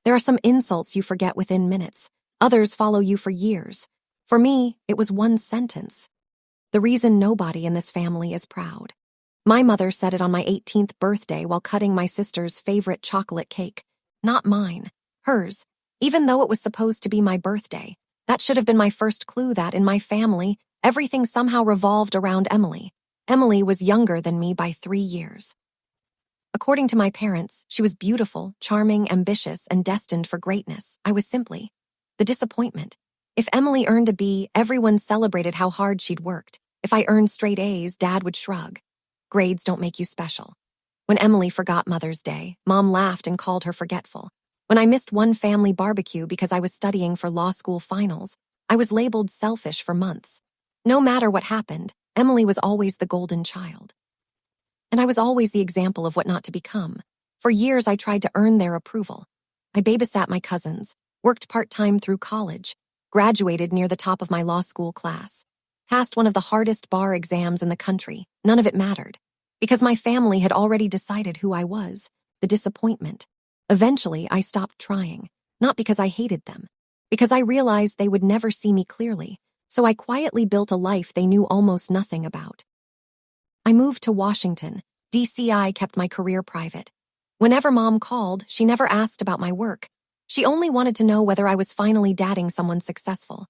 There are some insults you forget within minutes. Others follow you for years. For me, it was one sentence. The reason nobody in this family is proud. My mother said it on my 18th birthday while cutting my sister's favorite chocolate cake. Not mine, hers. Even though it was supposed to be my birthday, that should have been my first clue that, in my family, everything somehow revolved around Emily. Emily was younger than me by 3 years. According to my parents, she was beautiful, charming, ambitious, and destined for greatness. I was simply the disappointment. If Emily earned a B, everyone celebrated how hard she'd worked. If I earned straight A's, Dad would shrug. Grades don't make you special. When Emily forgot Mother's Day, Mom laughed and called her forgetful. When I missed one family barbecue because I was studying for law school finals, I was labeled selfish for months. No matter what happened, Emily was always the golden child. And I was always the example of what not to become. For years, I tried to earn their approval. I babysat my cousins, worked part-time through college, graduated near the top of my law school class, passed one of the hardest bar exams in the country. None of it mattered, because my family had already decided who I was, the disappointment. Eventually, I stopped trying, not because I hated them, because I realized they would never see me clearly, so I quietly built a life they knew almost nothing about. I moved to Washington, D.C. I kept my career private. Whenever Mom called, she never asked about my work. She only wanted to know whether I was finally dating someone successful.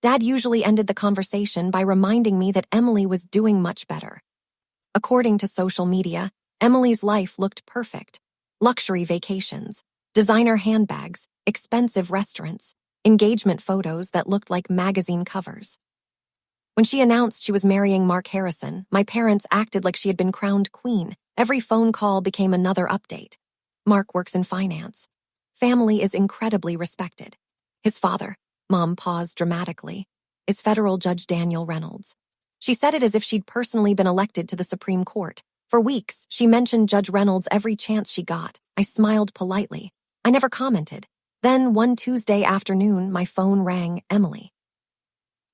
Dad usually ended the conversation by reminding me that Emily was doing much better. According to social media, Emily's life looked perfect. Luxury vacations, designer handbags, expensive restaurants, engagement photos that looked like magazine covers. When she announced she was marrying Mark Harrison, my parents acted like she had been crowned queen. Every phone call became another update. Mark works in finance. Family is incredibly respected. His father, Mom paused dramatically, is federal Judge Daniel Reynolds. She said it as if she'd personally been elected to the Supreme Court. For weeks, she mentioned Judge Reynolds every chance she got. I smiled politely. I never commented. Then, one Tuesday afternoon, my phone rang. Emily.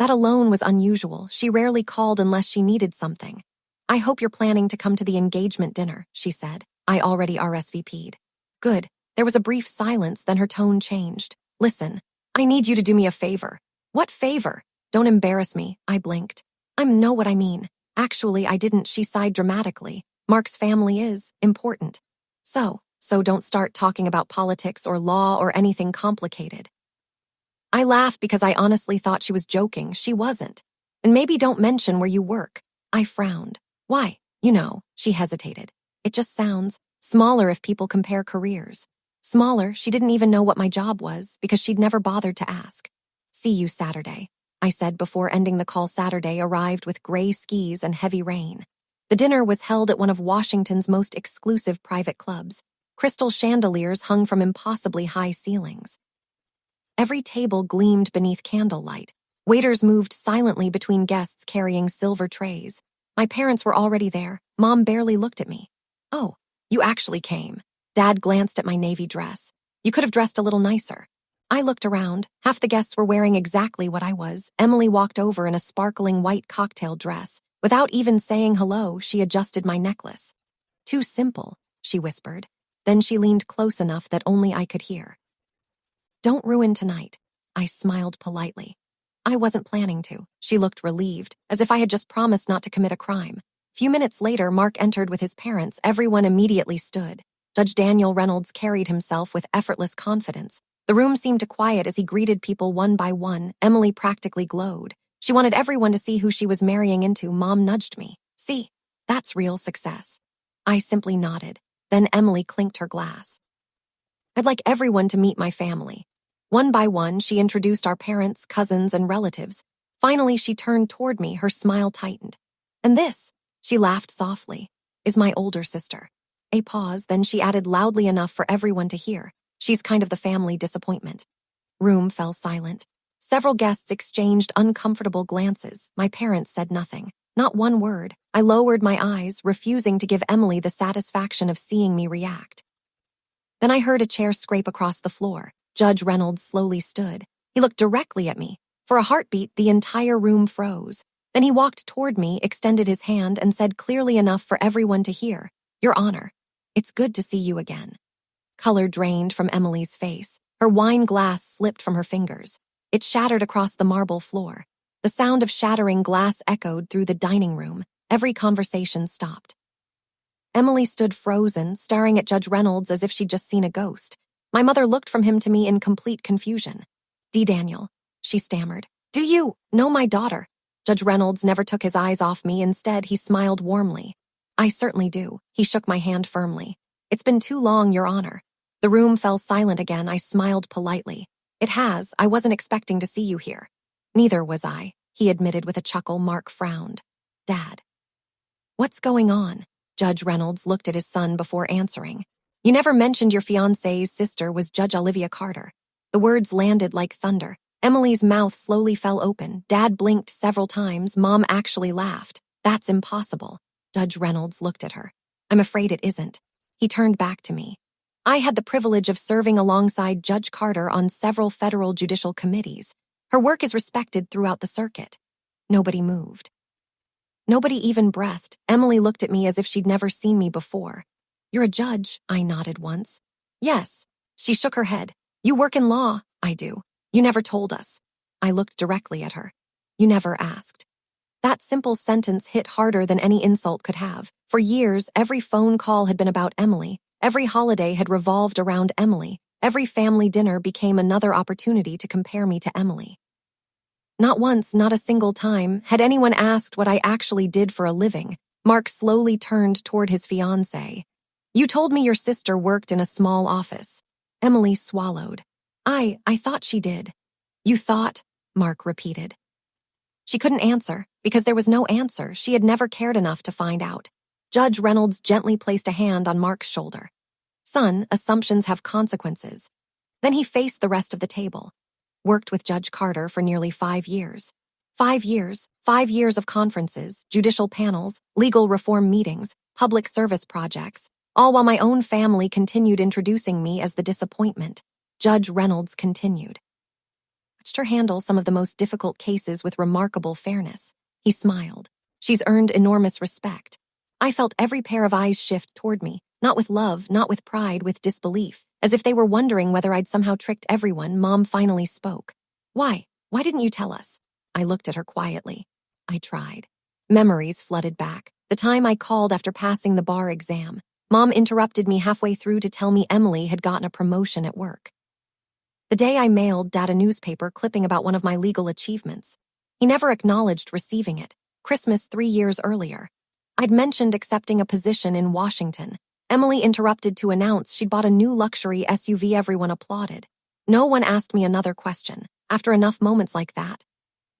That alone was unusual. She rarely called unless she needed something. I hope you're planning to come to the engagement dinner, she said. I already RSVP'd. Good. There was a brief silence, then her tone changed. Listen, I need you to do me a favor. What favor? Don't embarrass me, I blinked. I know what I mean. Actually, I didn't, she sighed dramatically. Mark's family is important. So don't start talking about politics or law or anything complicated. I laughed because I honestly thought she was joking. She wasn't. And maybe don't mention where you work. I frowned. Why? She hesitated. It just sounds smaller if people compare careers. Smaller, she didn't even know what my job was because she'd never bothered to ask. See you Saturday, I said before ending the call. Saturday arrived with gray skies and heavy rain. The dinner was held at one of Washington's most exclusive private clubs. Crystal chandeliers hung from impossibly high ceilings. Every table gleamed beneath candlelight. Waiters moved silently between guests carrying silver trays. My parents were already there. Mom barely looked at me. Oh, you actually came. Dad glanced at my navy dress. You could have dressed a little nicer. I looked around. Half the guests were wearing exactly what I was. Emily walked over in a sparkling white cocktail dress. Without even saying hello, she adjusted my necklace. Too simple, she whispered. Then she leaned close enough that only I could hear. Don't ruin tonight. I smiled politely. I wasn't planning to. She looked relieved, as if I had just promised not to commit a crime. Few minutes later, Mark entered with his parents. Everyone immediately stood. Judge Daniel Reynolds carried himself with effortless confidence. The room seemed to quiet as he greeted people one by one. Emily practically glowed. She wanted everyone to see who she was marrying into. Mom nudged me. See, that's real success. I simply nodded. Then Emily clinked her glass. I'd like everyone to meet my family. One by one, she introduced our parents, cousins, and relatives. Finally, she turned toward me, her smile tightened. And this, she laughed softly, is my older sister. A pause, then she added loudly enough for everyone to hear. She's kind of the family disappointment. Room fell silent. Several guests exchanged uncomfortable glances. My parents said nothing. Not one word. I lowered my eyes, refusing to give Emily the satisfaction of seeing me react. Then I heard a chair scrape across the floor. Judge Reynolds slowly stood. He looked directly at me. For a heartbeat, the entire room froze. Then he walked toward me, extended his hand, and said clearly enough for everyone to hear, Your Honor, it's good to see you again. Color drained from Emily's face. Her wine glass slipped from her fingers. It shattered across the marble floor. The sound of shattering glass echoed through the dining room. Every conversation stopped. Emily stood frozen, staring at Judge Reynolds as if she'd just seen a ghost. My mother looked from him to me in complete confusion. Daniel, she stammered. Do you know my daughter? Judge Reynolds never took his eyes off me. Instead, he smiled warmly. I certainly do. He shook my hand firmly. It's been too long, Your Honor. The room fell silent again. I smiled politely. It has. I wasn't expecting to see you here. Neither was I, he admitted with a chuckle. Mark frowned. Dad. What's going on? Judge Reynolds looked at his son before answering. You never mentioned your fiancé's sister was Judge Olivia Carter. The words landed like thunder. Emily's mouth slowly fell open. Dad blinked several times. Mom actually laughed. That's impossible. Judge Reynolds looked at her. I'm afraid it isn't. He turned back to me. I had the privilege of serving alongside Judge Carter on several federal judicial committees. Her work is respected throughout the circuit. Nobody moved. Nobody even breathed. Emily looked at me as if she'd never seen me before. You're a judge, I nodded once. Yes. She shook her head. You work in law. I do. You never told us. I looked directly at her. You never asked. That simple sentence hit harder than any insult could have. For years, every phone call had been about Emily. Every holiday had revolved around Emily. Every family dinner became another opportunity to compare me to Emily. Not once, not a single time, had anyone asked what I actually did for a living. Mark slowly turned toward his fiancé. You told me your sister worked in a small office. Emily swallowed. I thought she did. You thought? Mark repeated. She couldn't answer, because there was no answer. She had never cared enough to find out. Judge Reynolds gently placed a hand on Mark's shoulder. Son, assumptions have consequences. Then he faced the rest of the table. Worked with Judge Carter for nearly 5 years. 5 years, 5 years of conferences, judicial panels, legal reform meetings, public service projects, all while my own family continued introducing me as the disappointment. Judge Reynolds continued. Watched her handle some of the most difficult cases with remarkable fairness. He smiled. She's earned enormous respect. I felt every pair of eyes shift toward me, not with love, not with pride, with disbelief, as if they were wondering whether I'd somehow tricked everyone. Mom finally spoke. Why? Why didn't you tell us? I looked at her quietly. I tried. Memories flooded back. The time I called after passing the bar exam. Mom interrupted me halfway through to tell me Emily had gotten a promotion at work. The day I mailed Dad a newspaper clipping about one of my legal achievements. He never acknowledged receiving it. Christmas 3 years earlier. I'd mentioned accepting a position in Washington. Emily interrupted to announce she'd bought a new luxury SUV. Everyone applauded. No one asked me another question. After enough moments like that,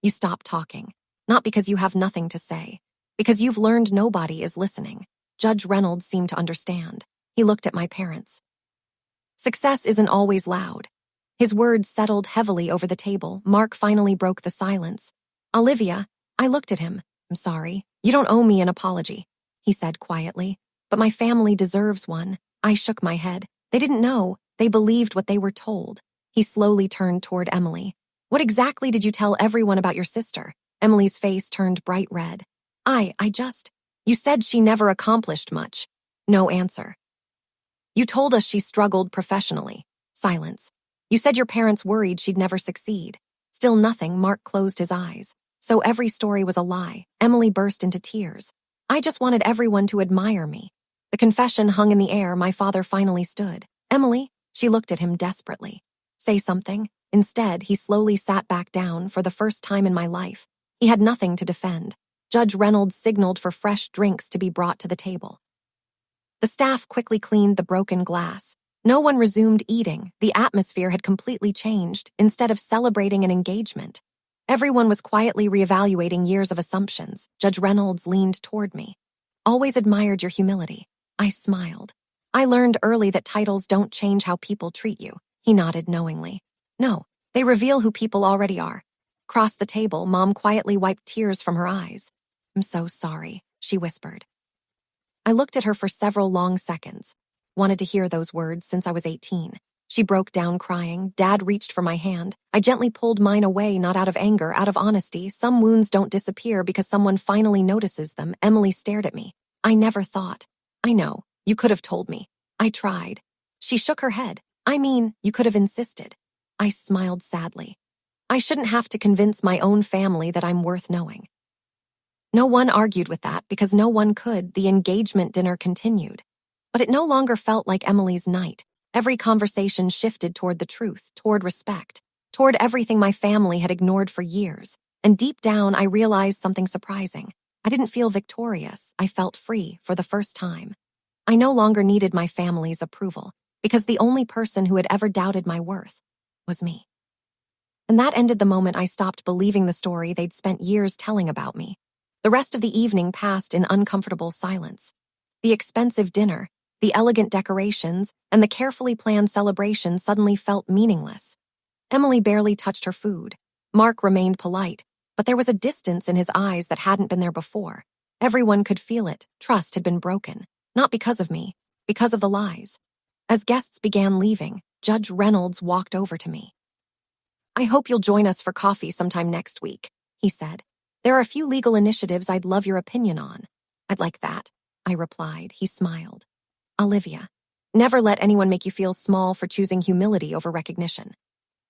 you stop talking. Not because you have nothing to say. Because you've learned nobody is listening. Judge Reynolds seemed to understand. He looked at my parents. Success isn't always loud. His words settled heavily over the table. Mark finally broke the silence. Olivia, I looked at him. I'm sorry. You don't owe me an apology, he said quietly. But my family deserves one. I shook my head. They didn't know. They believed what they were told. He slowly turned toward Emily. What exactly did you tell everyone about your sister? Emily's face turned bright red. You said she never accomplished much. No answer. You told us she struggled professionally. Silence. You said your parents worried she'd never succeed. Still nothing. Mark closed his eyes. So every story was a lie. Emily burst into tears. I just wanted everyone to admire me. The confession hung in the air. My father finally stood. Emily, she looked at him desperately. Say something. Instead, he slowly sat back down. For the first time in my life, he had nothing to defend. Judge Reynolds signaled for fresh drinks to be brought to the table. The staff quickly cleaned the broken glass. No one resumed eating. The atmosphere had completely changed. Instead of celebrating an engagement, everyone was quietly reevaluating years of assumptions. Judge Reynolds leaned toward me. Always admired your humility. I smiled. I learned early that titles don't change how people treat you. He nodded knowingly. No, they reveal who people already are. Across the table, Mom quietly wiped tears from her eyes. I'm so sorry, she whispered. I looked at her for several long seconds. Wanted to hear those words since I was 18. She broke down crying. Dad reached for my hand. I gently pulled mine away, not out of anger, out of honesty. Some wounds don't disappear because someone finally notices them. Emily stared at me. I never thought. I know, you could have told me. I tried. She shook her head. I mean, you could have insisted. I smiled sadly. I shouldn't have to convince my own family that I'm worth knowing. No one argued with that because no one could. The engagement dinner continued. But it no longer felt like Emily's night. Every conversation shifted toward the truth, toward respect, toward everything my family had ignored for years. And deep down, I realized something surprising. I didn't feel victorious. I felt free for the first time. I no longer needed my family's approval because the only person who had ever doubted my worth was me. And that ended the moment I stopped believing the story they'd spent years telling about me. The rest of the evening passed in uncomfortable silence. The expensive dinner, the elegant decorations, and the carefully planned celebration suddenly felt meaningless. Emily barely touched her food. Mark remained polite, but there was a distance in his eyes that hadn't been there before. Everyone could feel it. Trust had been broken. Not because of me, because of the lies. As guests began leaving, Judge Reynolds walked over to me. "I hope you'll join us for coffee sometime next week," he said. "There are a few legal initiatives I'd love your opinion on." "I'd like that," I replied. He smiled. "Olivia, never let anyone make you feel small for choosing humility over recognition."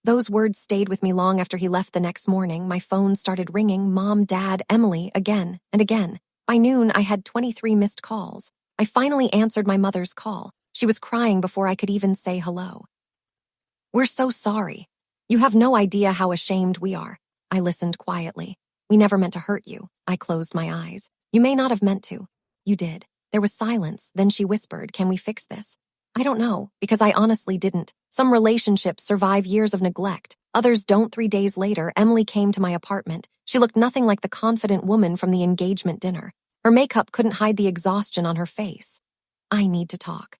Those words stayed with me long after he left. The next morning, my phone started ringing, Mom, Dad, Emily, again and again. By noon, I had 23 missed calls. I finally answered my mother's call. She was crying before I could even say hello. "We're so sorry. You have no idea how ashamed we are." I listened quietly. "We never meant to hurt you." I closed my eyes. "You may not have meant to." "You did." There was silence. Then she whispered, "Can we fix this?" "I don't know," because I honestly didn't. Some relationships survive years of neglect. Others don't. 3 days later, Emily came to my apartment. She looked nothing like the confident woman from the engagement dinner. Her makeup couldn't hide the exhaustion on her face. "I need to talk."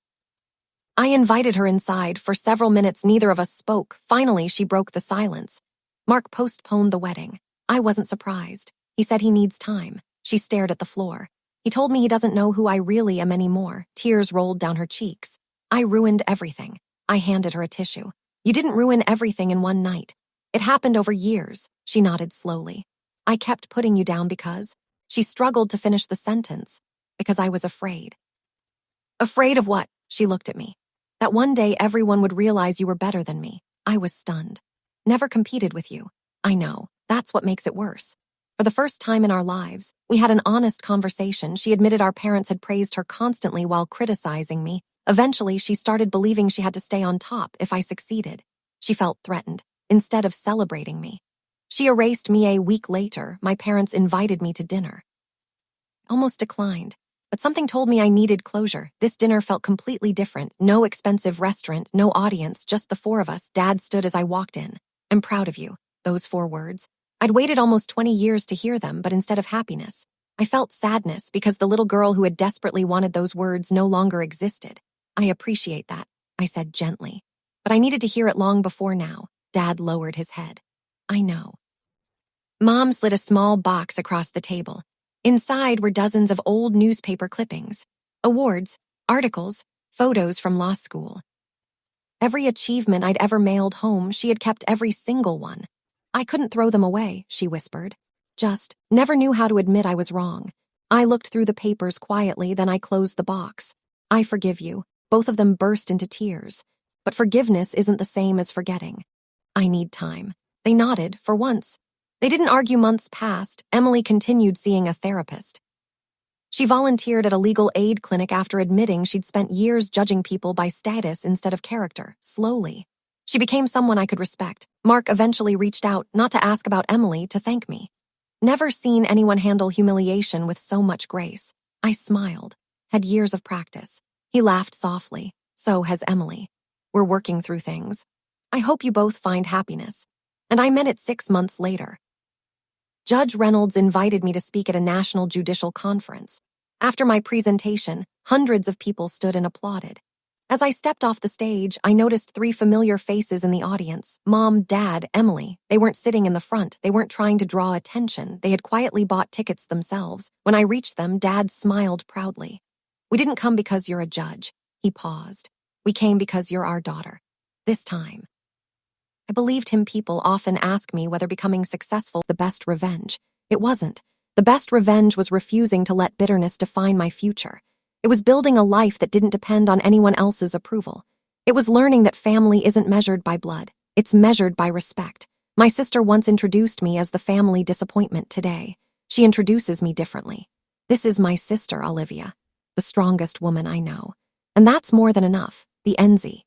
I invited her inside. For several minutes, neither of us spoke. Finally, she broke the silence. "Mark postponed the wedding." I wasn't surprised. "He said he needs time." She stared at the floor. "He told me he doesn't know who I really am anymore." Tears rolled down her cheeks. "I ruined everything." I handed her a tissue. "You didn't ruin everything in one night. It happened over years." She nodded slowly. "I kept putting you down because..." She struggled to finish the sentence. "Because I was afraid." "Afraid of what?" She looked at me. "That one day everyone would realize you were better than me." I was stunned. "Never competed with you." "I know. That's what makes it worse." For the first time in our lives, we had an honest conversation. She admitted our parents had praised her constantly while criticizing me. Eventually, she started believing she had to stay on top if I succeeded. She felt threatened, instead of celebrating me. She erased me. A week later, my parents invited me to dinner. I almost declined, but something told me I needed closure. This dinner felt completely different. No expensive restaurant, no audience, just the four of us. Dad stood as I walked in. "I'm proud of you." Those 4 words. I'd waited almost 20 years to hear them, but instead of happiness, I felt sadness because the little girl who had desperately wanted those words no longer existed. "I appreciate that," I said gently. "But I needed to hear it long before now." Dad lowered his head. "I know." Mom slid a small box across the table. Inside were dozens of old newspaper clippings, awards, articles, photos from law school. Every achievement I'd ever mailed home, she had kept every single one. "I couldn't throw them away," she whispered. "Just never knew how to admit I was wrong." I looked through the papers quietly, then I closed the box. "I forgive you." Both of them burst into tears. "But forgiveness isn't the same as forgetting." "I need time." They nodded, for once. They didn't argue. Months passed. Emily continued seeing a therapist. She volunteered at a legal aid clinic after admitting she'd spent years judging people by status instead of character. Slowly, she became someone I could respect. Mark eventually reached out, not to ask about Emily, to thank me. Never seen anyone handle humiliation with so much grace. I smiled. Had years of practice. He laughed softly. "So has Emily. We're working through things. I hope you both find happiness." And I meant it. 6 months later, Judge Reynolds invited me to speak at a national judicial conference. After my presentation, hundreds of people stood and applauded. As I stepped off the stage, I noticed 3 familiar faces in the audience. Mom, Dad, Emily. They weren't sitting in the front. They weren't trying to draw attention. They had quietly bought tickets themselves. When I reached them, Dad smiled proudly. "We didn't come because you're a judge." He paused. "We came because you're our daughter. This time." I believed him. People often ask me whether becoming successful was the best revenge. It wasn't. The best revenge was refusing to let bitterness define my future. It was building a life that didn't depend on anyone else's approval. It was learning that family isn't measured by blood. It's measured by respect. My sister once introduced me as the family disappointment today. She introduces me differently. This is my sister, Olivia, the strongest woman I know. And that's more than enough. The Enzi.